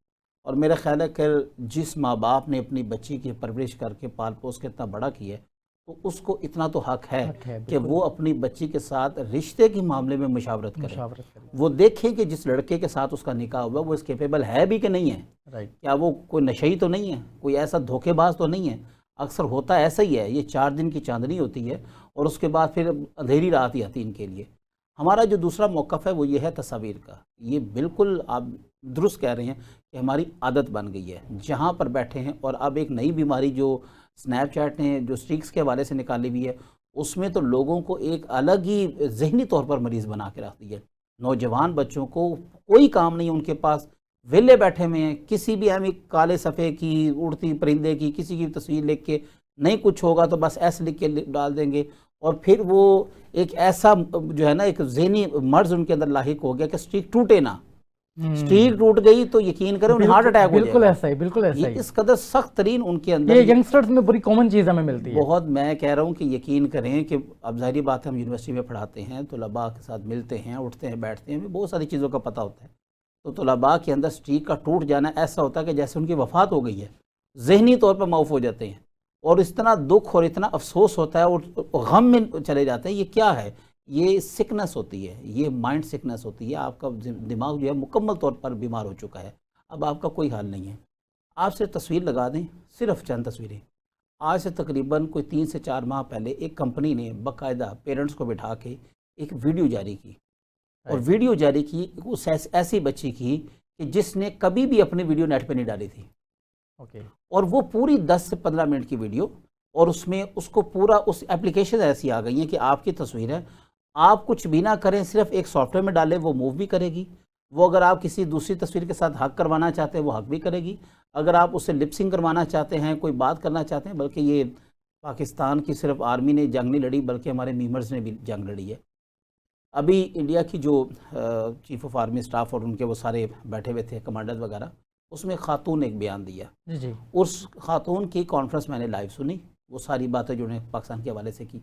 اور میرا خیال ہے کہ جس ماں باپ نے اپنی بچی کی پرورش کر کے پال پوس کے اتنا بڑا کیا ہے تو اس کو اتنا تو حق ہے کہ وہ اپنی بچی کے ساتھ رشتے کے معاملے میں مشاورت کرے. وہ دیکھیں کہ جس لڑکے کے ساتھ اس کا نکاح ہوا وہ اس کیپیبل ہے بھی کہ نہیں ہے, کیا وہ کوئی نشئی تو نہیں ہے, کوئی ایسا دھوکے باز تو نہیں ہے. اکثر ہوتا ایسا ہی ہے, یہ 4 دن کی چاندنی ہوتی ہے اور اس کے بعد پھر اندھیری رات ہی آتی ان کے لیے. ہمارا جو دوسرا موقف ہے وہ یہ ہے تصاویر کا. یہ بالکل آپ درست کہہ رہے ہیں کہ ہماری عادت بن گئی ہے جہاں پر بیٹھے ہیں. اور اب ایک نئی بیماری جو سنیپ چیٹ نے جو سٹریکس کے حوالے سے نکالی ہوئی ہے, اس میں تو لوگوں کو ایک الگ ہی ذہنی طور پر مریض بنا کے رکھ دی ہے. نوجوان بچوں کو کوئی کام نہیں ان کے پاس, ویلے بیٹھے ہوئے ہیں, کسی بھی اہم کالے صفحے کی, اڑتی پرندے کی, کسی کی تصویر لکھ کے, نہیں کچھ ہوگا تو بس ایسے لکھ کے ڈال دیں گے. اور پھر وہ ایک ایسا جو ہے نا ایک ذہنی مرض ان کے اندر لاحق ہو گیا کہ سٹریک ٹوٹے نہ, سٹریک ٹوٹ گئی تو یقین کریں انہیں ہارٹ اٹیک ہو جائے گا. بالکل ایسا ہی, بالکل ایسا ہی. اس قدر سخت ترین ان کے اندر, یہ ینگسٹرز میں بڑی کامن چیز ہمیں ملتی ہے. بہت, میں کہہ رہا ہوں کہ یقین کریں کہ اب ظاہری بات ہے ہم یونیورسٹی میں پڑھاتے ہیں, طلباء کے ساتھ ملتے ہیں, اٹھتے ہیں, بیٹھتے ہیں, ہمیں بہت ساری چیزوں کا پتہ ہوتا ہے. تو طلباء کے اندر سٹریک کا ٹوٹ جانا ایسا ہوتا ہے کہ جیسے ان کی وفات ہو گئی ہے, ذہنی طور پر معاف ہو جاتے ہیں اور اتنا دکھ اور اتنا افسوس ہوتا ہے اور غم میں چلے جاتے ہیں. یہ کیا ہے؟ یہ سکنس ہوتی ہے, یہ مائنڈ سکنس ہوتی ہے. آپ کا دماغ جو ہے مکمل طور پر بیمار ہو چکا ہے, اب آپ کا کوئی حل نہیں ہے. آپ سے تصویر لگا دیں, صرف چند تصویریں. آج سے تقریباً کوئی 3 سے 4 ماہ پہلے ایک کمپنی نے باقاعدہ پیرنٹس کو بٹھا کے ایک ویڈیو جاری کی, اور ویڈیو جاری کی اس ایسی بچی کی کہ جس نے کبھی بھی اپنی ویڈیو نیٹ پہ نہیں ڈالی تھی. اور وہ پوری 10 سے 15 منٹ کی ویڈیو, اور اس میں اس کو پورا اس ایپلیکیشن ایسی آ گئی ہیں کہ آپ کی تصویر ہے آپ کچھ بھی نہ کریں، صرف ایک سافٹ ویئر میں ڈالیں، وہ موو بھی کرے گی. وہ اگر آپ کسی دوسری تصویر کے ساتھ حق کروانا چاہتے ہیں وہ حق بھی کرے گی. اگر آپ اسے لپسنگ کروانا چاہتے ہیں، کوئی بات کرنا چاہتے ہیں، بلکہ یہ پاکستان کی صرف آرمی نے جنگ نہیں لڑی بلکہ ہمارے میمرز نے بھی جنگ لڑی ہے. ابھی انڈیا کی جو چیف آف آرمی اسٹاف اور ان کے وہ سارے بیٹھے ہوئے تھے کمانڈر وغیرہ، اس میں خاتون نے ایک بیان دیا. جی اس خاتون کی کانفرنس میں نے لائیو سنی، وہ ساری باتیں جو انہوں نے پاکستان کے حوالے سے کی.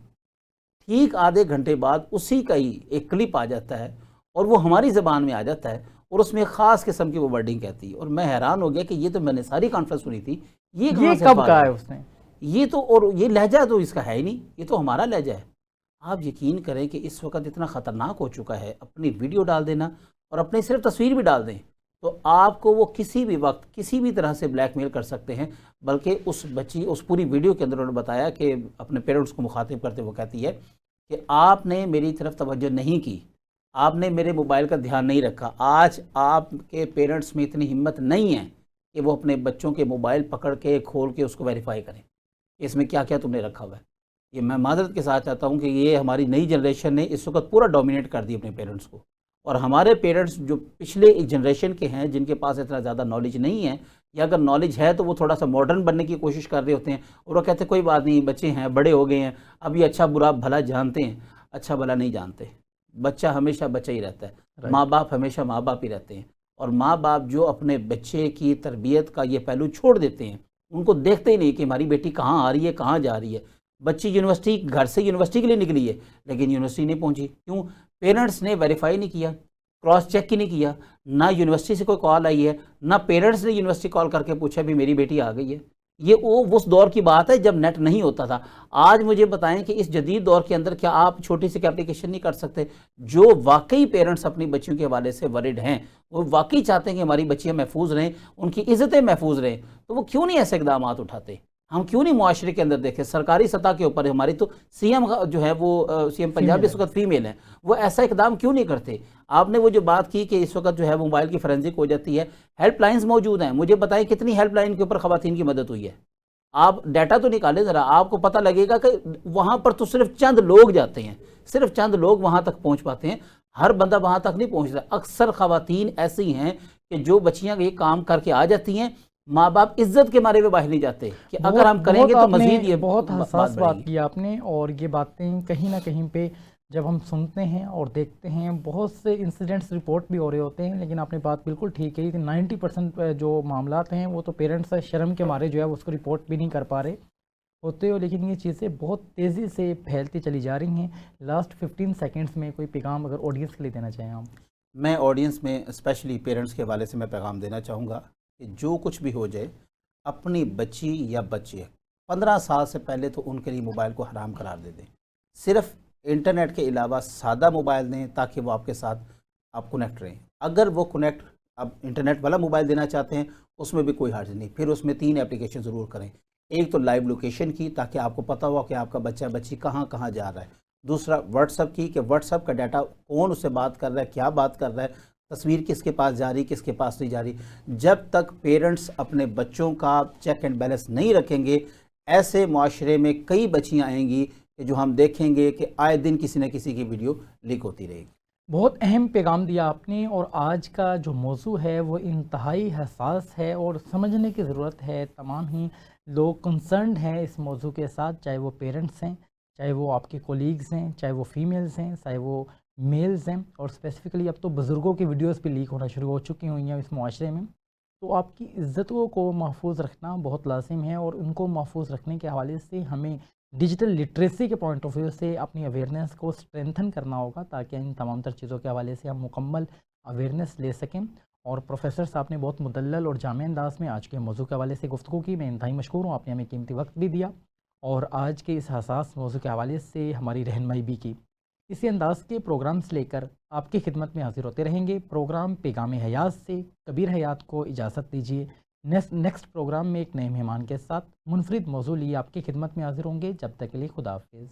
ٹھیک آدھے گھنٹے بعد اسی کا ہی ایک کلپ آ جاتا ہے اور وہ ہماری زبان میں آ جاتا ہے اور اس میں ایک خاص قسم کی وہ ورڈنگ کہتی ہے. اور میں حیران ہو گیا کہ یہ تو میں نے ساری کانفرنس سنی تھی، یہ کہاں سے کب کہا ہے اس نے؟ یہ تو، اور یہ لہجہ تو اس کا ہے ہی نہیں، یہ تو ہمارا لہجہ ہے. آپ یقین کریں کہ اس وقت اتنا خطرناک ہو چکا ہے، اپنی ویڈیو ڈال دینا اور اپنی صرف تصویر بھی ڈال دیں تو آپ کو وہ کسی بھی وقت کسی بھی طرح سے بلیک میل کر سکتے ہیں. بلکہ اس بچی اس پوری ویڈیو کے اندر انہوں نے بتایا کہ اپنے پیرنٹس کو مخاطب کرتے وہ کہتی ہے کہ آپ نے میری طرف توجہ نہیں کی، آپ نے میرے موبائل کا دھیان نہیں رکھا. آج آپ کے پیرنٹس میں اتنی ہمت نہیں ہے کہ وہ اپنے بچوں کے موبائل پکڑ کے کھول کے اس کو ویریفائی کریں اس میں کیا کیا تم نے رکھا ہوا ہے. یہ میں معذرت کے ساتھ چاہتا ہوں کہ یہ ہماری نئی جنریشن نے اس وقت پورا ڈومینیٹ کر دی اپنے پیرنٹس کو. اور ہمارے پیرنٹس جو پچھلے ایک جنریشن کے ہیں جن کے پاس اتنا زیادہ نالج نہیں ہے، یا اگر نالج ہے تو وہ تھوڑا سا ماڈرن بننے کی کوشش کر رہے ہوتے ہیں اور وہ کہتے ہیں کوئی بات نہیں، بچے ہیں، بڑے ہو گئے ہیں، اب یہ اچھا برا بھلا جانتے ہیں. اچھا بھلا نہیں جانتے. بچہ ہمیشہ بچہ ہی رہتا ہے، ماں باپ ہمیشہ ماں باپ ہی رہتے ہیں. اور ماں باپ جو اپنے بچے کی تربیت کا یہ پہلو چھوڑ دیتے ہیں، ان کو دیکھتے ہی نہیں کہ ہماری بیٹی کہاں آ رہی ہے کہاں جا رہی ہے. بچی یونیورسٹی گھر سے یونیورسٹی کے لیے نکلی ہے لیکن یونیورسٹی نہیں پہنچی. کیوں؟ پیرنٹس نے ویریفائی نہیں کیا، کراس چیک ہی نہیں کیا. نہ یونیورسٹی سے کوئی کال آئی ہے، نہ پیرنٹس نے یونیورسٹی کال کر کے پوچھا بھی میری بیٹی آ گئی ہے. یہ اس دور کی بات ہے جب نیٹ نہیں ہوتا تھا. آج مجھے بتائیں کہ اس جدید دور کے اندر کیا آپ چھوٹی سی اپلیکیشن نہیں کر سکتے؟ جو واقعی پیرنٹس اپنی بچیوں کے حوالے سے ورڈ ہیں، وہ واقعی چاہتے ہیں کہ ہماری بچیاں محفوظ رہیں، ان کی عزتیں محفوظ رہیں، تو وہ کیوں نہیں ایسے اقدامات اٹھاتے؟ ہم کیوں نہیں معاشرے کے اندر دیکھیں سرکاری سطح کے اوپر؟ ہماری تو سی ایم جو ہے وہ سی ایم پنجاب اس وقت فیمیل ہیں، وہ ایسا اقدام کیوں نہیں کرتے؟ آپ نے وہ جو بات کی کہ اس وقت جو ہے موبائل کی فورینزک ہو جاتی ہے، ہیلپ لائنز موجود ہیں. مجھے بتائیں کتنی ہیلپ لائن کے اوپر خواتین کی مدد ہوئی ہے؟ آپ ڈیٹا تو نکالیں ذرا، آپ کو پتہ لگے گا کہ وہاں پر تو صرف چند لوگ جاتے ہیں، صرف چند لوگ وہاں تک پہنچ پاتے ہیں، ہر بندہ وہاں تک نہیں پہنچتا. اکثر خواتین ایسی ہیں کہ جو بچیاں یہ کام کر کے آ جاتی ہیں، ماں باپ عزت کے مارے ہوئے باہر نہیں جاتے کہ اگر ہم کریں گے تو مزید یہ بہت حساس بڑھے بات گی. کی آپ نے. اور یہ باتیں کہیں نہ کہیں پہ جب ہم سنتے ہیں اور دیکھتے ہیں، بہت سے انسیڈنٹس رپورٹ بھی ہو رہے ہوتے ہیں، لیکن آپ نے بات بالکل ٹھیک ہے کہ 90% جو معاملات ہیں وہ تو پیرنٹس شرم کے مارے جو ہے اس کو رپورٹ بھی نہیں کر پا رہے ہوتے ہو. لیکن یہ چیزیں بہت تیزی سے پھیلتی چلی جا رہی ہیں. لاسٹ 15 سیکنڈز میں کوئی پیغام اگر آڈینس کے لیے دینا چاہیں آپ؟ میں آڈینس میں اسپیشلی پیرنٹس کے حوالے سے میں پیغام دینا چاہوں گا کہ جو کچھ بھی ہو جائے، اپنی بچی یا بچے 15 سال سے پہلے تو ان کے لیے موبائل کو حرام قرار دے دیں. صرف انٹرنیٹ کے علاوہ سادہ موبائل دیں تاکہ وہ آپ کے ساتھ آپ کنیکٹ رہیں. اگر وہ کنیکٹ اب انٹرنیٹ والا موبائل دینا چاہتے ہیں اس میں بھی کوئی حرج نہیں. پھر اس میں 3 اپلیکیشن ضرور کریں. ایک تو لائیو لوکیشن کی تاکہ آپ کو پتہ ہوا کہ آپ کا بچہ بچی کہاں کہاں جا رہا ہے. دوسرا واٹس ایپ کی کہ واٹس ایپ کا ڈیٹا کون اس سے بات کر رہا ہے، کیا بات کر رہا ہے، تصویر کس کے پاس جا رہی کس کے پاس نہیں جا رہی. جب تک پیرنٹس اپنے بچوں کا چیک اینڈ بیلنس نہیں رکھیں گے، ایسے معاشرے میں کئی بچیاں آئیں گی کہ جو ہم دیکھیں گے کہ آئے دن کسی نہ کسی کی ویڈیو لیک ہوتی رہے گی. بہت اہم پیغام دیا آپ نے. اور آج کا جو موضوع ہے وہ انتہائی حساس ہے اور سمجھنے کی ضرورت ہے. تمام ہی لوگ کنسرنڈ ہیں اس موضوع کے ساتھ، چاہے وہ پیرنٹس ہیں، چاہے وہ آپ کے کولیگز ہیں، چاہے وہ فیمیلز ہیں، چاہے وہ میلز ہیں. اور اسپیسیفکلی اب تو بزرگوں کی ویڈیوز بھی لیک ہونا شروع ہو چکی ہوئی ہیں اس معاشرے میں. تو آپ کی عزتوں کو محفوظ رکھنا بہت لازم ہے، اور ان کو محفوظ رکھنے کے حوالے سے ہمیں ڈیجیٹل لٹریسی کے پوائنٹ آف ویو سے اپنی اویئرنیس کو اسٹرینتھن کرنا ہوگا تاکہ ان تمام تر چیزوں کے حوالے سے ہم مکمل اویئرنیس لے سکیں. اور پروفیسر صاحب نے بہت مدلل اور جامع انداز میں آج کے موضوع کے حوالے سے گفتگو کی. میں انتہائی مشکور ہوں، آپ نے ہمیں قیمتی وقت بھی دیا اور آج کے اس حساس موضوع کے حوالے سے ہماری رہنمائی بھی کی. اسی انداز کے پروگرامز لے کر آپ کی خدمت میں حاضر ہوتے رہیں گے. پروگرام پیغام حیات سے کبیر حیات کو اجازت دیجیے. نیکسٹ پروگرام میں ایک نئے مہمان کے ساتھ منفرد موضوع لیے آپ کی خدمت میں حاضر ہوں گے. جب تک کے لیے خدا حافظ.